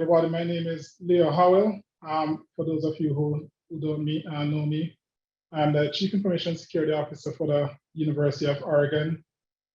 Everybody, my name is Leo Howell. For those of you who don't know me, I'm the Chief Information Security Officer for the University of Oregon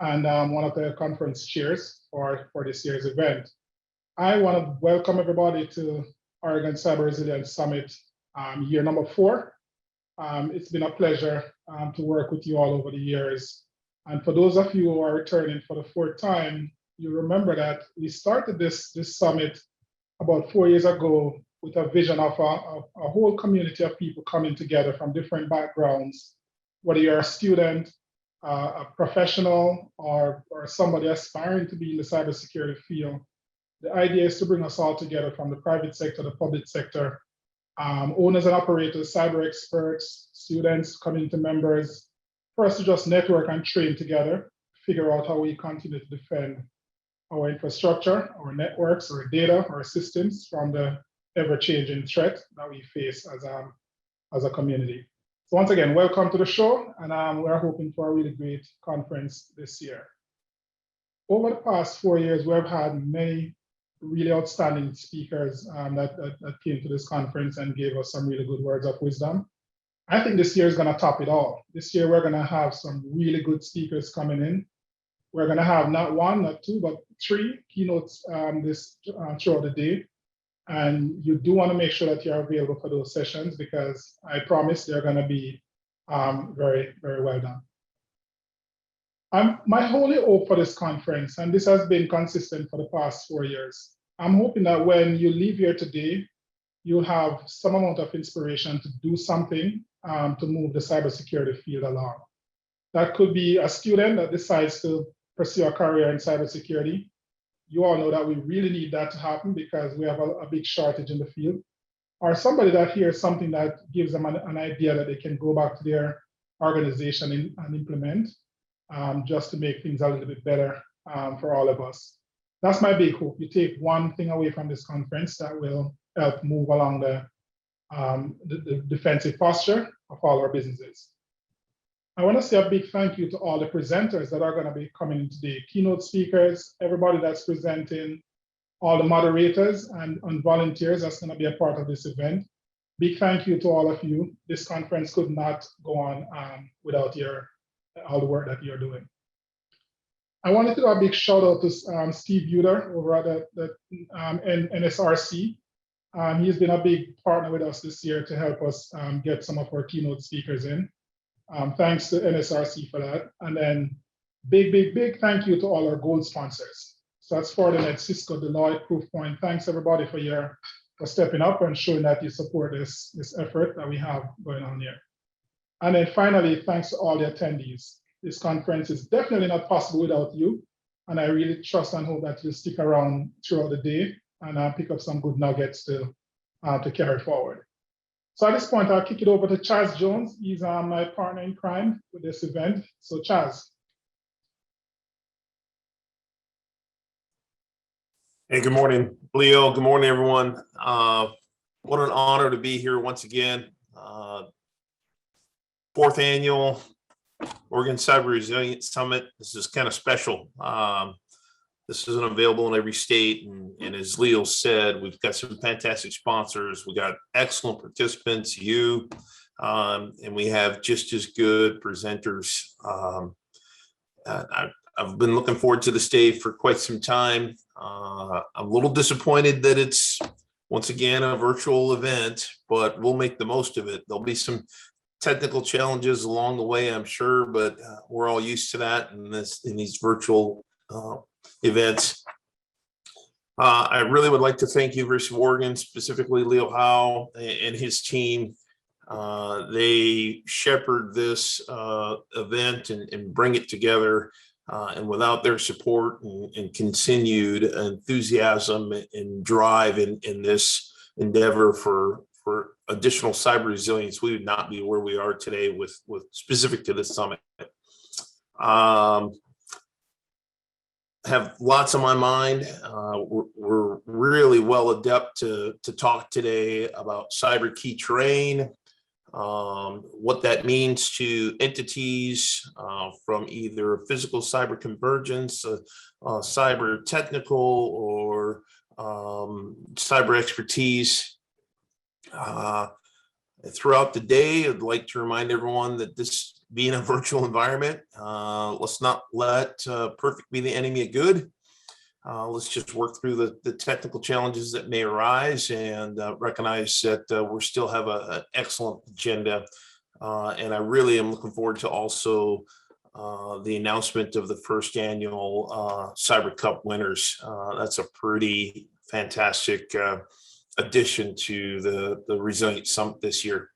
and one of the conference chairs for this year's event. I want to welcome everybody to Oregon Cyber Resilience Summit, year number 4. It's been a pleasure to work with you all over the years. And for those of you who are returning for the 4th time, you remember that we started this summit about 4 years ago with a vision of a whole community of people coming together from different backgrounds, whether you're a student, a professional, or somebody aspiring to be in the cybersecurity field. The idea is to bring us all together from the private sector, the public sector, owners and operators, cyber experts, students, community members, for us to just network and train together, figure out how we continue to defend our infrastructure, our networks, our data, our systems from the ever-changing threat that we face as a community. So once again, welcome to the show, and we're hoping for a really great conference this year. Over the past 4 years, we've had many really outstanding speakers that came to this conference and gave us some really good words of wisdom. I think this year is going to top it all. This year, we're going to have some really good speakers coming in. We're going to have not 1, not 2, but 3 keynotes throughout the day. And you do want to make sure that you're available for those sessions because I promise they're going to be very, very well done. My holy hope for this conference, and this has been consistent for the past 4 years, I'm hoping that when you leave here today, you'll have some amount of inspiration to do something to move the cybersecurity field along. That could be a student that decides to pursue a career in cybersecurity. You all know that we really need that to happen because we have a big shortage in the field. Or somebody that hears something that gives them an idea that they can go back to their organization and implement just to make things a little bit better for all of us. That's my big hope. You take one thing away from this conference that will help move along the defensive posture of all our businesses. I want to say a big thank you to all the presenters that are going to be coming in today, keynote speakers, everybody that's presenting, all the moderators and volunteers that's going to be a part of this event. Big thank you to all of you. This conference could not go on without all the work that you're doing. I wanted to do a big shout out to Steve Uter over at the NSRC. He's been a big partner with us this year to help us get some of our keynote speakers in. Thanks to NSRC for that. And then big thank you to all our gold sponsors. So that's Fortinet, Cisco, Deloitte, Proofpoint. Thanks everybody for stepping up and showing that you support this effort that we have going on here. And then finally, thanks to all the attendees. This conference is definitely not possible without you. And I really trust and hope that you'll stick around throughout the day and pick up some good nuggets to carry forward. So at this point, I'll kick it over to Chaz Jones. He's my partner in crime with this event. So Chaz. Hey, good morning, Leo. Good morning, everyone. What an honor to be here once again. 4th annual Oregon Cyber Resilience Summit. This is kind of special. This isn't available in every state. And as Leo said, we've got some fantastic sponsors. We got excellent participants, and we have just as good presenters. I've been looking forward to this day for quite some time. I'm a little disappointed that it's, once again, a virtual event, but we'll make the most of it. There'll be some technical challenges along the way, I'm sure, but we're all used to that in these virtual events. I really would like to thank University of Oregon, specifically Leo Howell and his team. They shepherd this event and bring it together. And without their support and continued enthusiasm and drive in this endeavor for additional cyber resilience, we would not be where we are today with specific to this summit. Have lots on my mind. We're really well adept to talk today about cyber key terrain, what that means to entities from either physical cyber convergence, cyber technical, or cyber expertise. Throughout the day, I'd like to remind everyone that this being a virtual environment, let's not let perfect be the enemy of good. Let's just work through the technical challenges that may arise and recognize that we still have an excellent agenda. And I really am looking forward to also the announcement of the first annual Cyber Cup winners. That's a pretty fantastic addition to the Resilient Summit this year.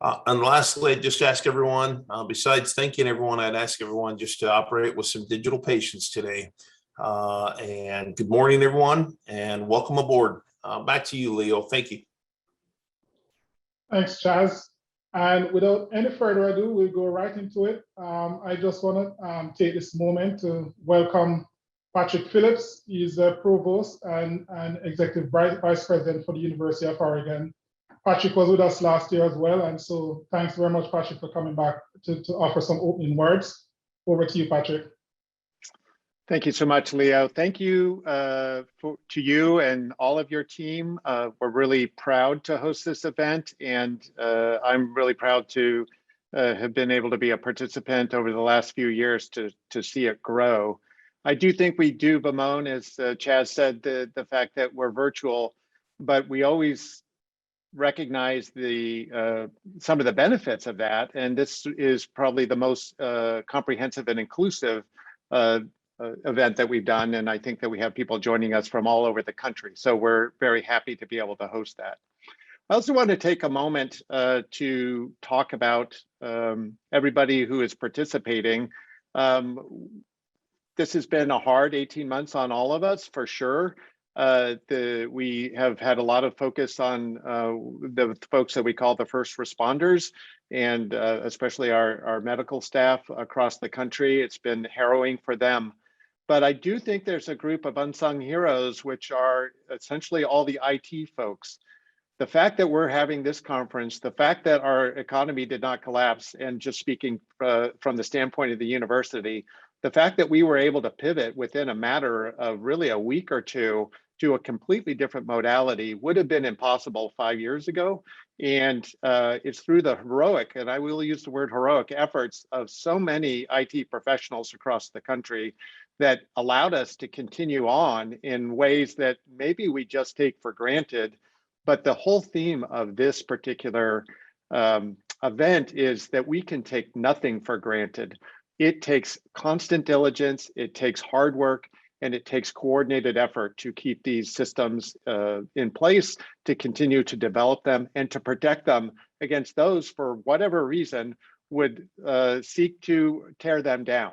And lastly, I'd just ask everyone, besides thanking everyone, I'd ask everyone just to operate with some digital patience today. And good morning, everyone, and welcome aboard. Back to you, Leo. Thank you. Thanks, Chaz. And without any further ado, we'll go right into it. I just want to take this moment to welcome Patrick Phillips. He's a provost and executive vice president for the University of Oregon. Patrick was with us last year as well. And so thanks very much, Patrick, for coming back to offer some opening words. Over to you, Patrick. Thank you so much, Leo. Thank you to you and all of your team. We're really proud to host this event, and I'm really proud to have been able to be a participant over the last few years to see it grow. I do think we do bemoan, as Chaz said, the fact that we're virtual, but we always recognize some of the benefits of that, and this is probably the most comprehensive and inclusive event that we've done, and I think that we have people joining us from all over the country, so we're very happy to be able to host that. I also want to take a moment to talk about everybody who is participating. This has been a hard 18 months on all of us, for sure. We have had a lot of focus on the folks that we call the first responders, and especially our medical staff across the country. It's been harrowing for them. But I do think there's a group of unsung heroes, which are essentially all the IT folks. The fact that we're having this conference, the fact that our economy did not collapse, and just speaking from the standpoint of the university, the fact that we were able to pivot within a matter of really a week or two to a completely different modality would have been impossible 5 years ago. And it's through the heroic, and I will use the word heroic, efforts of so many IT professionals across the country that allowed us to continue on in ways that maybe we just take for granted. But the whole theme of this particular event is that we can take nothing for granted. It takes constant diligence, it takes hard work, and it takes coordinated effort to keep these systems in place, to continue to develop them, and to protect them against those, for whatever reason, would seek to tear them down.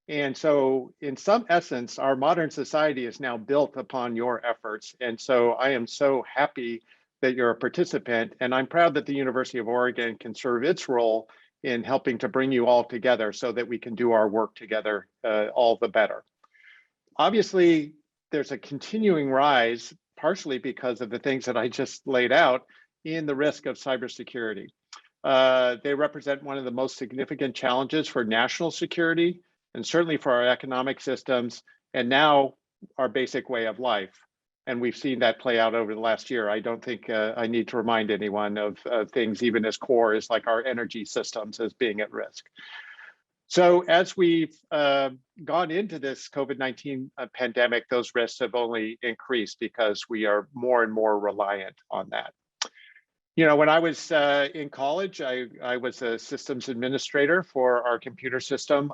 And so in some essence, our modern society is now built upon your efforts. And so I am so happy that you're a participant, and I'm proud that the University of Oregon can serve its role in helping to bring you all together so that we can do our work together all the better. Obviously, there's a continuing rise, partially because of the things that I just laid out, in the risk of cybersecurity. They represent one of the most significant challenges for national security, and certainly for our economic systems, and now our basic way of life. And we've seen that play out over the last year. I don't think I need to remind anyone of things even as core as like our energy systems as being at risk. So as we've gone into this COVID-19 pandemic, those risks have only increased because we are more and more reliant on that. You know, when I was in college, I was a systems administrator for our computer system.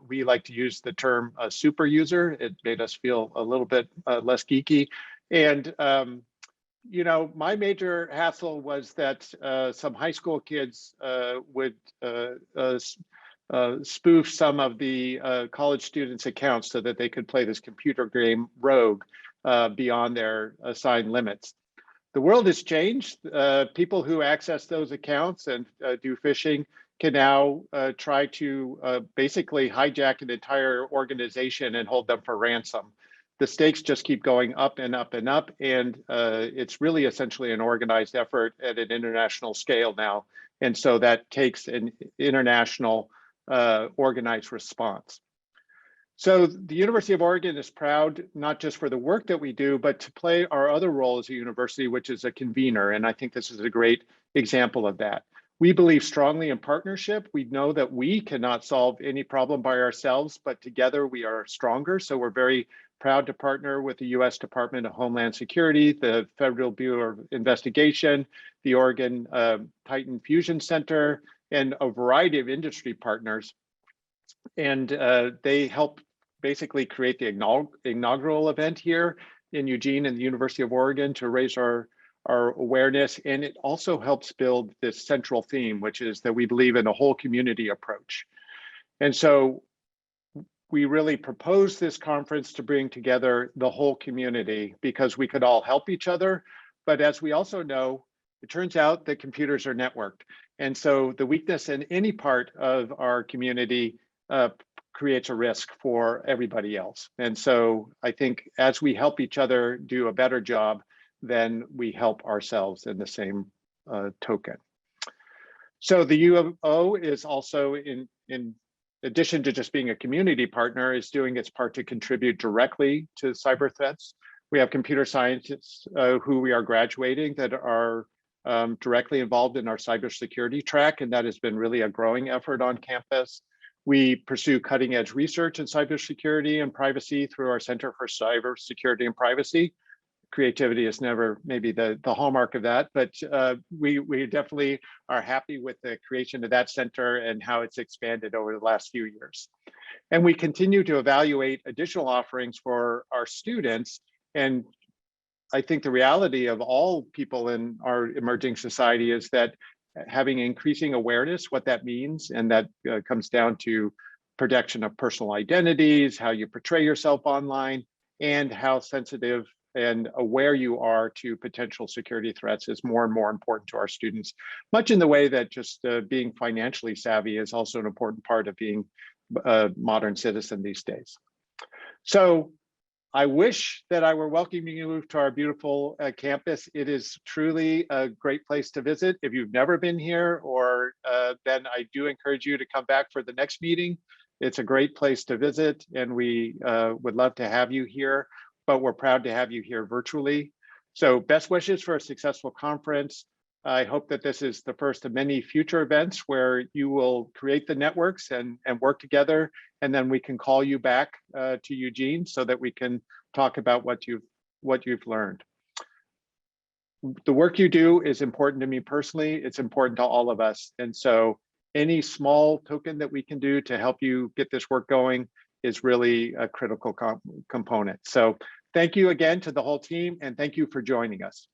We like to use the term super user. It made us feel a little bit less geeky. And, you know, my major hassle was that some high school kids would spoof some of the college students' accounts so that they could play this computer game Rogue beyond their assigned limits. The world has changed. People who access those accounts and do phishing can now try to basically hijack an entire organization and hold them for ransom. The stakes just keep going up and up and up, and it's really essentially an organized effort at an international scale now. And so that takes an international organized response. So the University of Oregon is proud, not just for the work that we do, but to play our other role as a university, which is a convener. And I think this is a great example of that. We believe strongly in partnership. We know that we cannot solve any problem by ourselves, but together we are stronger. So we're very proud to partner with the US Department of Homeland Security, the Federal Bureau of Investigation, the Oregon Titan Fusion Center, and a variety of industry partners. And they help basically create the inaugural event here in Eugene and the University of Oregon to raise our awareness. And it also helps build this central theme, which is that we believe in a whole community approach. And so we really proposed this conference to bring together the whole community because we could all help each other. But as we also know, it turns out that computers are networked. And so the weakness in any part of our community creates a risk for everybody else. And so I think as we help each other do a better job, then we help ourselves in the same token. So the U of O is also in addition to just being a community partner, is doing its part to contribute directly to cyber threats. We have computer scientists who we are graduating that are directly involved in our cybersecurity track, and that has been really a growing effort on campus. We pursue cutting edge research in cybersecurity and privacy through our Center for Cybersecurity and Privacy. Creativity is never maybe the hallmark of that, but we definitely are happy with the creation of that center and how it's expanded over the last few years. And we continue to evaluate additional offerings for our students. And I think the reality of all people in our emerging society is that having increasing awareness, what that means, and that comes down to protection of personal identities, how you portray yourself online, and how sensitive and aware you are to potential security threats is more and more important to our students, much in the way that just being financially savvy is also an important part of being a modern citizen these days. So I wish that I were welcoming you to our beautiful campus. It is truly a great place to visit. If you've never been here, or then I do encourage you to come back for the next meeting. It's a great place to visit, and we would love to have you here, but we're proud to have you here virtually. So best wishes for a successful conference. I hope that this is the first of many future events where you will create the networks and work together, and then we can call you back to Eugene so that we can talk about what you've learned. The work you do is important to me personally. It's important to all of us. And so any small token that we can do to help you get this work going is really a critical component. So thank you again to the whole team, and thank you for joining us.